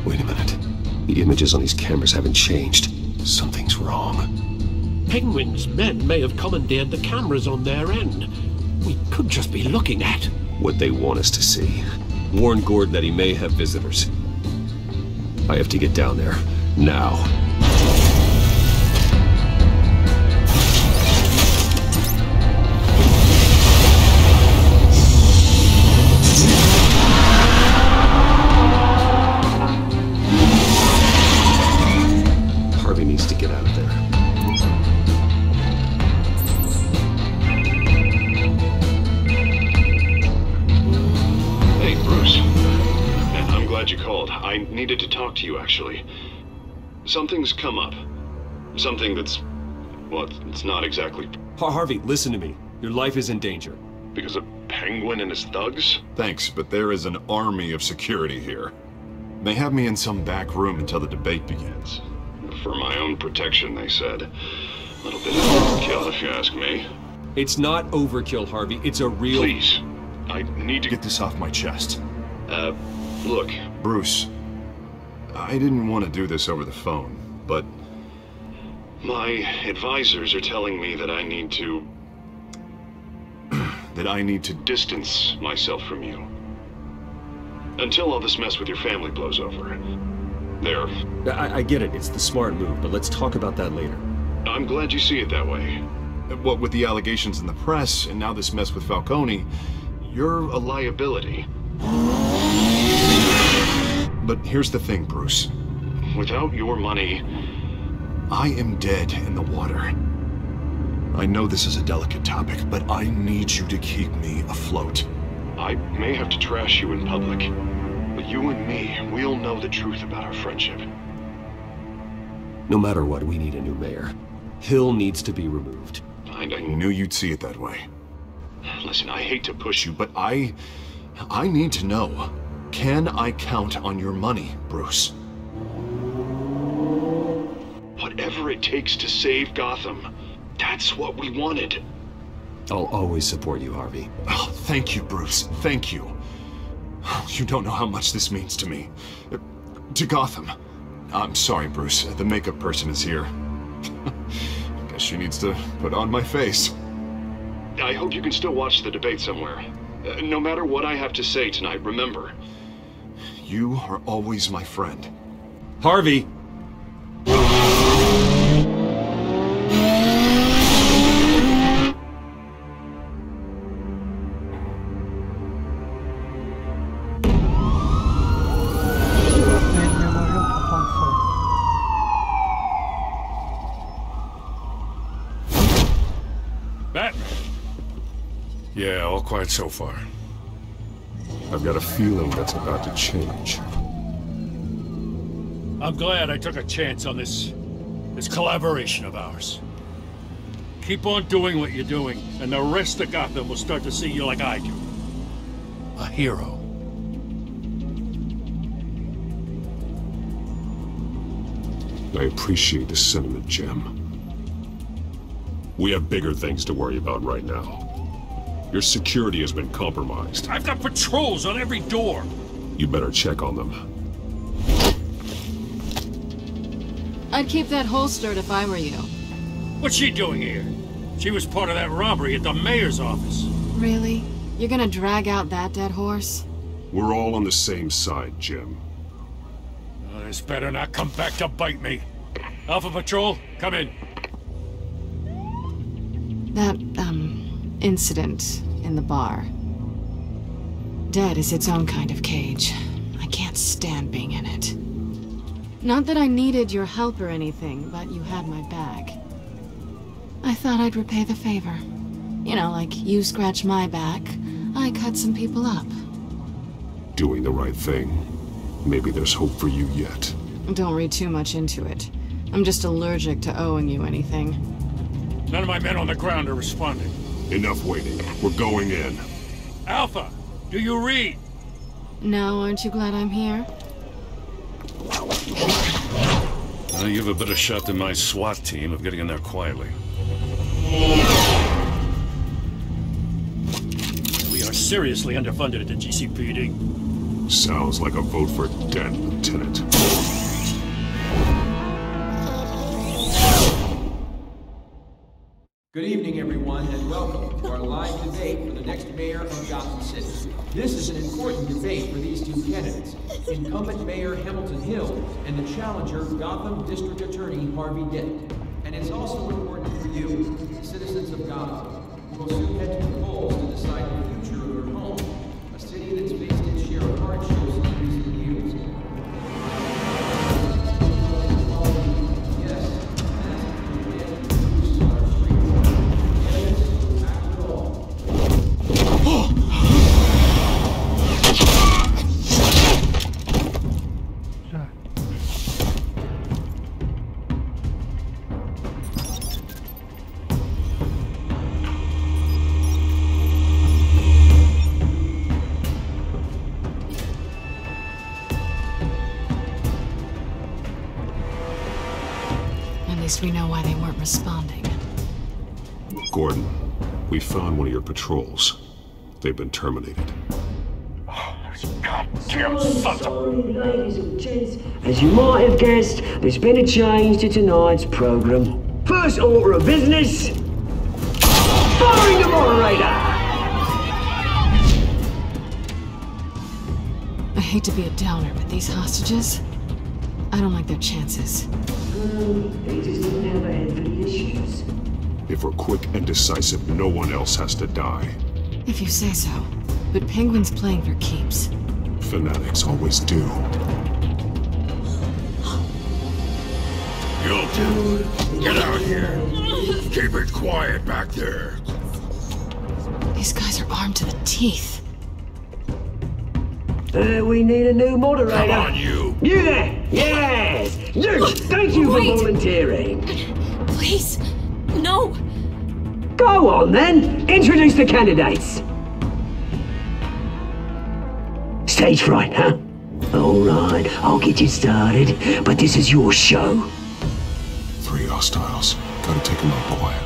Wait a minute. The images on these cameras haven't changed. Something's wrong. Penguin's men may have commandeered the cameras on their end. We could just be looking at what they want us to see. Warn Gordon that he may have visitors. I have to get down there. Now. Harvey needs to get out of there. Hey, Bruce. I'm glad you called. I needed to talk to you, actually. Something's come up. Something that's... well, it's not exactly... Harvey, listen to me. Your life is in danger. Because of Penguin and his thugs? Thanks, but there is an army of security here. They have me in some back room until the debate begins. For my own protection, they said. A little bit of overkill, if you ask me. It's not overkill, Harvey. It's a real... Please. I need to get this off my chest. Look, Bruce. I didn't want to do this over the phone, but... my advisors are telling me that I need to... that I need to distance myself from you. Until all this mess with your family blows over. There. I get it. It's the smart move, but let's talk about that later. I'm glad you see it that way. What with the allegations in the press, and now this mess with Falcone, you're a liability. But here's the thing, Bruce. Without your money, I am dead in the water. I know this is a delicate topic, but I need you to keep me afloat. I may have to trash you in public, but you and me, we'll know the truth about our friendship. No matter what, we need a new mayor. Hill needs to be removed. I knew you'd see it that way. Listen, I hate to push you, but I need to know. Can I count on your money, Bruce? Whatever it takes to save Gotham, that's what we wanted. I'll always support you, Harvey. Oh, thank you, Bruce. Thank you. You don't know how much this means to me. To Gotham. I'm sorry, Bruce. The makeup person is here. Guess she needs to put on my face. I hope you can still watch the debate somewhere. No matter what I have to say tonight, remember, you are always my friend. Harvey! Yeah, all quiet so far. I've got a feeling that's about to change. I'm glad I took a chance on this collaboration of ours. Keep on doing what you're doing, and the rest of Gotham will start to see you like I do. A hero. I appreciate the sentiment, Jim. We have bigger things to worry about right now. Your security has been compromised. I've got patrols on every door. You better check on them. I'd keep that holstered if I were you. What's she doing here? She was part of that robbery at the mayor's office. Really? You're gonna drag out that dead horse? We're all on the same side, Jim. This better not come back to bite me. Alpha Patrol, come in. That, incident in the bar. Dead is its own kind of cage. I can't stand being in it. Not that I needed your help or anything, but you had my back. I thought I'd repay the favor. You know, like you scratch my back, I cut some people up. Doing the right thing. Maybe there's hope for you yet. Don't read too much into it. I'm just allergic to owing you anything. None of my men on the ground are responding. Enough waiting. We're going in. Alpha, do you read? Now, aren't you glad I'm here? You have a better shot than my SWAT team of getting in there quietly. We are seriously underfunded at the GCPD. Sounds like a vote for Dent, Lieutenant. Good evening, everyone, and welcome to our live debate for the next mayor of Gotham City. This is an important debate for these two candidates, incumbent Mayor Hamilton Hill and the challenger Gotham District Attorney Harvey Dent. And it's also important for you, citizens of Gotham, who will soon head to the polls to decide the future of your home, a city that's faced its share of hardships in recent years. We know why they weren't responding. Gordon, we found one of your patrols. They've been terminated. Goddamn sons of... Ladies and gents, as you might have guessed, there's been a change to tonight's program. First order of business, firing the moderator! I hate to be a downer, but these hostages, I don't like their chances. They just don't have a head for the issues. If we're quick and decisive, no one else has to die. If you say so. But Penguin's playing for keeps. Fanatics always do. You two, get out here. Keep it quiet back there. These guys are armed to the teeth. We need a new moderator. Come on, you. You there! Yes! You! Thank you for volunteering. Please, no. Go on, then. Introduce the candidates. Stage fright, huh? All right, I'll get you started, but this is your show. 3 hostiles. Gotta take them out quietly.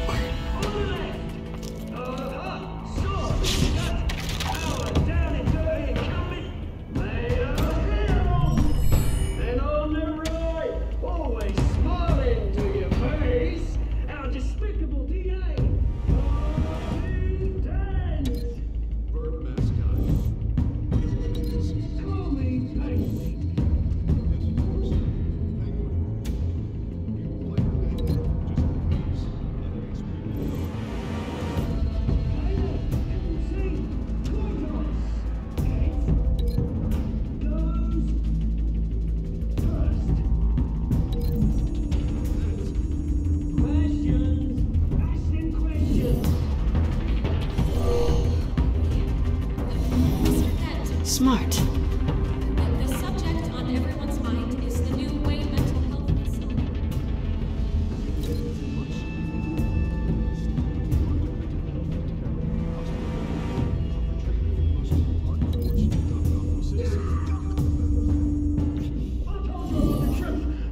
Smart. The subject on everyone's mind is the new Wayne mental health facility.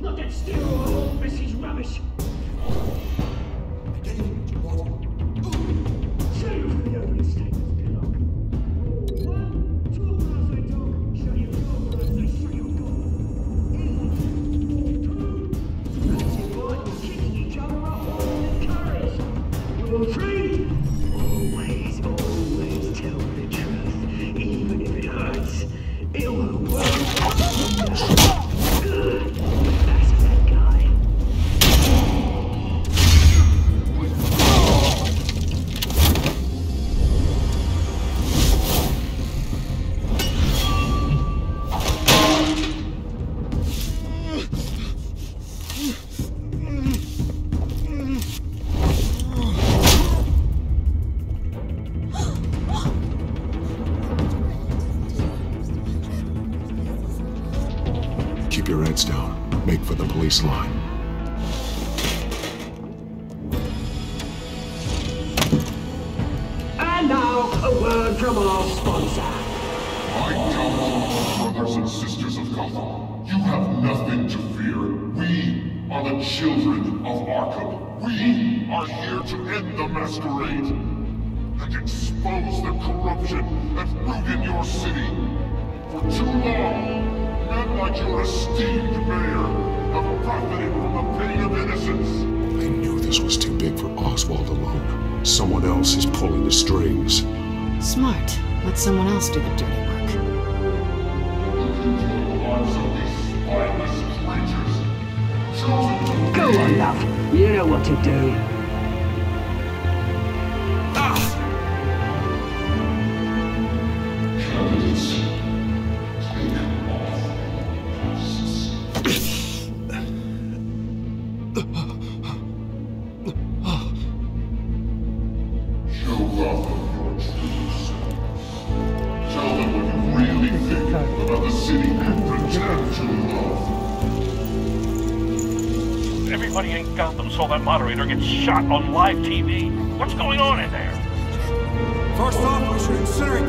Look at Steve. This is rubbish. Save the opening statement. 1, 2, as I talk. Keep your heads down. Make for the police line. And now, a word from our sponsor. My gallant brothers and sisters of Gotham, you have nothing to fear. We are the children of Arkham. We are here to end the masquerade and expose the corruption that ruined your city. For too long, men like your esteemed mayor have profited from the pain of innocence. I knew this was too big for Oswald alone. Someone else is pulling the strings. Smart. Let someone else do the dirty work. Go on, love. You know what to do. Everybody in Gotham saw that moderator get shot on live TV. What's going on in there? First off, we should incinerate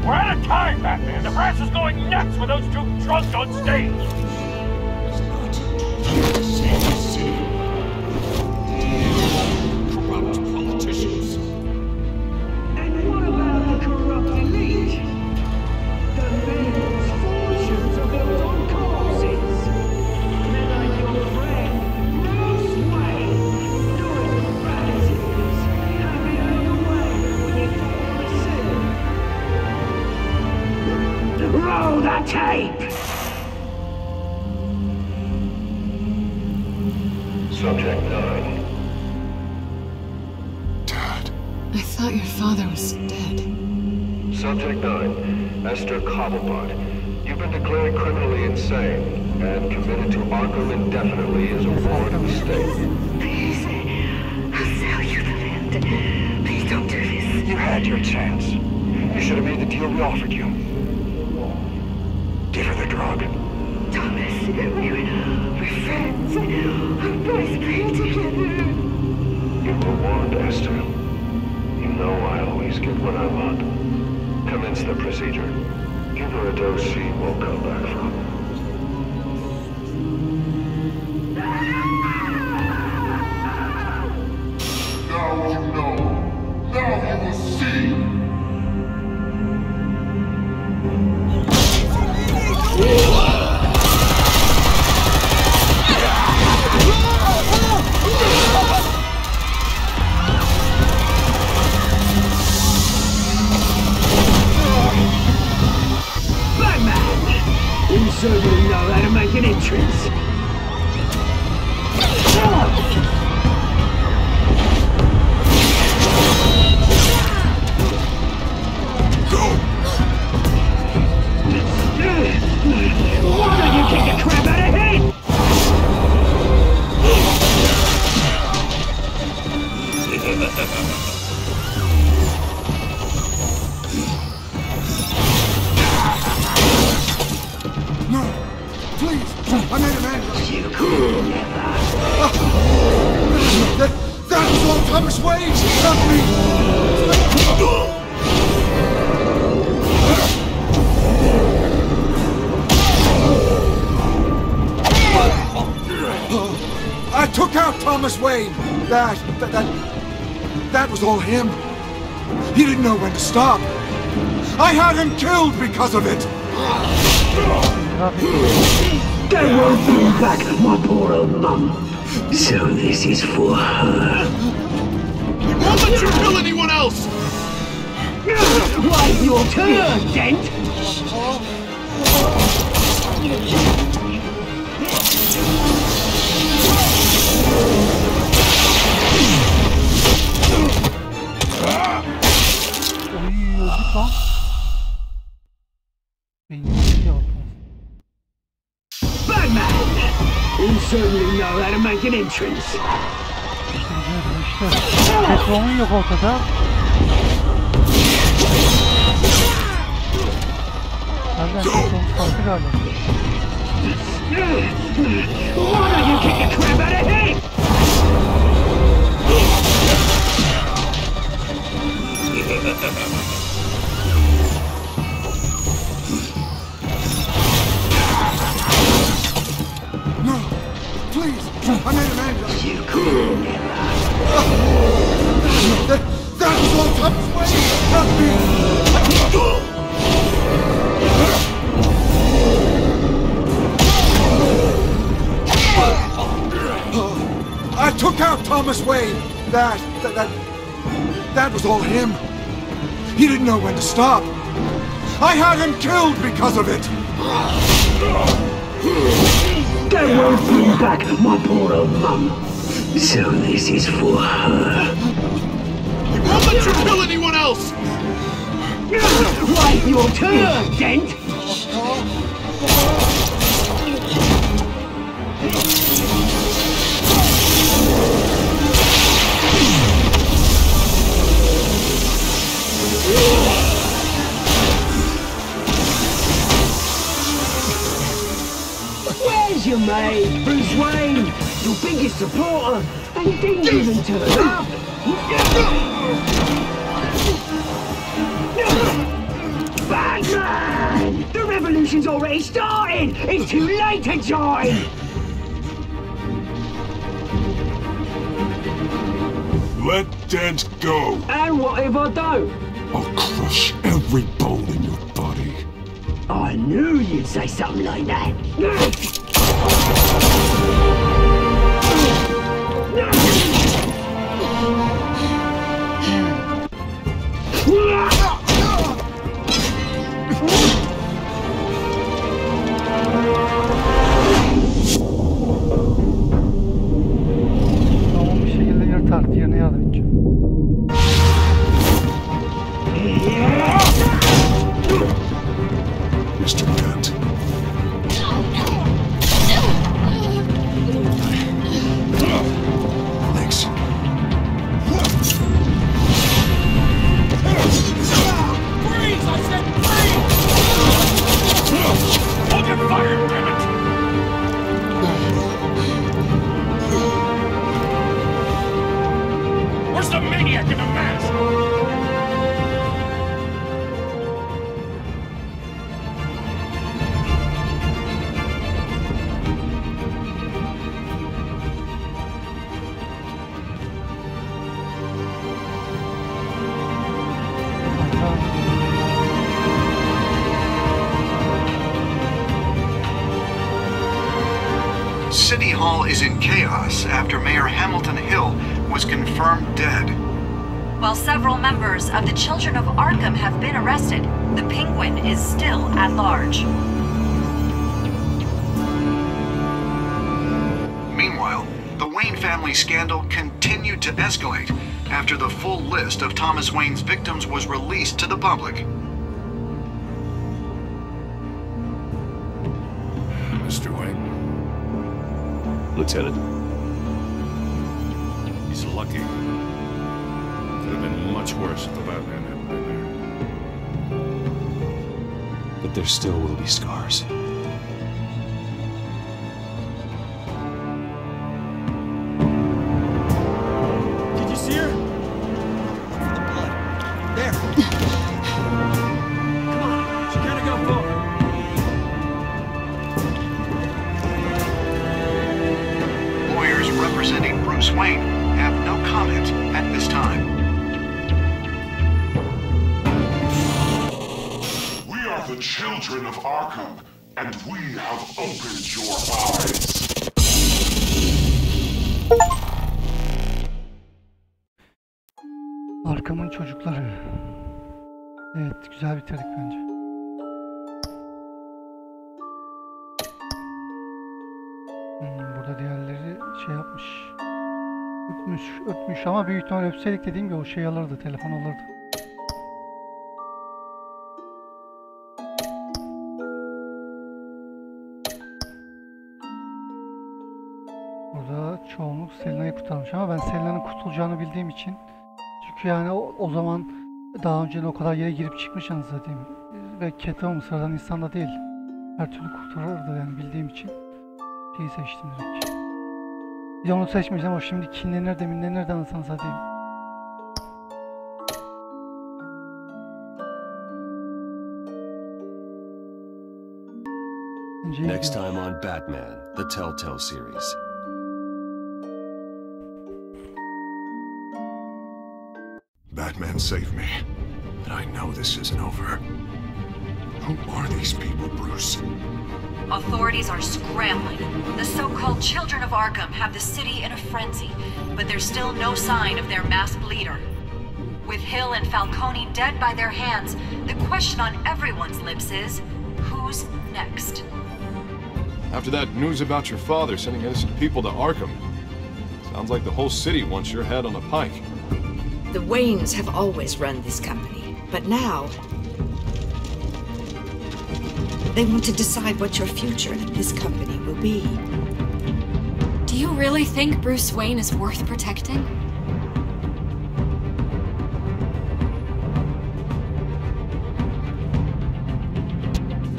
We're out of time, Batman. The brass is going nuts with those two drunks on stage. Corrupt politicians. And what about the corrupt elite? The millions, fortunes of those on corpses. Men like your friend, Bruce Wayne, doing the practices, having it away with their sin. Roll the tape! Subject 9. I thought your father was dead. Subject 9, Esther Cobblepot. You've been declared criminally insane and committed to Arkham indefinitely as a ward of the state. Please, I'll sell you the land. Please don't do this. You had your chance. You should have made the deal we offered you. Give her the drug. Thomas, we're friends. Our boys play together. You were warned, Esther. You know I always get what I want. Commence the procedure. Give her a dose she won't come back from. Now you know. Now you will see. You certainly know how to make an entrance. Why don't you kick the crap out of him? No! Please! I made a man! You could never! That was all Thomas Wayne! Help me! I took out Thomas Wayne! That was all him! He didn't know when to stop! I had him killed because of it! They won't bring back my poor old mum. So this is for her. We won't let you kill anyone else! Why, your turn, Dent! certainly know how to make an entrance. İşte Petron'un yok ortada. Nereden Petron'un farkı galiba. Why don't you kick the crap out of him? No, please, I made an angle. You could never. That was all Thomas Wayne, not me. I took out Thomas Wayne. That was all him. He didn't know when to stop. I had him killed because of it. That won't bring back my poor old mum. So this is for her. He won't let you kill anyone else. Wait your turn, Dent. Where's your mate, Bruce Wayne? Your biggest supporter, and he didn't even turn up. Batman! The revolution's already started! It's too late to join! Let Dent go! And what if I don't? I'll crush every bone in your body. I knew you'd say something like that. Tamam, bir şekilde yırtar, diğerine yardım edeceğim. Mr. Dent. Thanks. Freeze! I said freeze! Hold your fire, damn it! Where's the maniac in the mask? City Hall is in chaos after Mayor Hamilton Hill was confirmed dead. While several members of the Children of Arkham have been arrested, the Penguin is still at large. Meanwhile, the Wayne family scandal continued to escalate after the full list of Thomas Wayne's victims was released to the public. Mr. Wayne. Lieutenant. He's lucky. Could have been much worse if the Batman hadn't been there. But there still will be scars. Did you see her? The blood. There. Come on. She gotta go forward. Lawyers representing Bruce Wayne have no comment at this time. We are the children of Arkham, and we have opened your eyes. Arkamın çocukları. Evet, güzel bitirdik bence. Burada diğerleri şey yapmış. Öpmüş ama büyük ihtimal öpseydik dediğim gibi o şey alırdı, telefon alırdı. Selena'yı kurtarmış ama ben Selena'nın kurtulacağını bildiğim için, çünkü yani o zaman daha önce de o kadar yere girip çıkmış anasını satayım ve Catwoman sıradan insan da değil, her türlü kurtarırdı yani bildiğim için şeyi seçtim direkt. Bir de onu seçmeyeceğim ama şimdi kinlenir de minlenir de anasını satayım. Next time on Batman, the Telltale series. Batman saved me, but I know this isn't over. Who are these people, Bruce? Authorities are scrambling. The so-called Children of Arkham have the city in a frenzy, but there's still no sign of their masked leader. With Hill and Falcone dead by their hands, the question on everyone's lips is, who's next? After that news about your father sending innocent people to Arkham, sounds like the whole city wants your head on a pike. The Waynes have always run this company, but now they want to decide what your future at this company will be. Do you really think Bruce Wayne is worth protecting?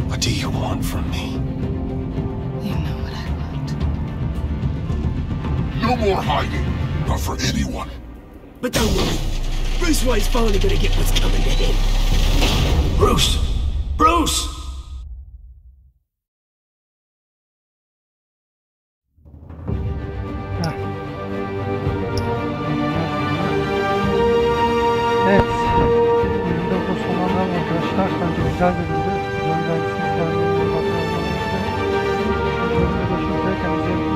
What do you want from me? You know what I want. No more hiding, not for anyone. But don't worry, Bruce Wayne's finally gonna get what's coming to him. Bruce! Bruce! Evet, bölümde burada sonlanalım arkadaşlar. Bence güzel bir bölümdü. Videoyu beğendiyseniz beğenmeyi, yorum atmayı unutmayın. Şu bölümde görüşmek üzere. Kendinize iyi bakın.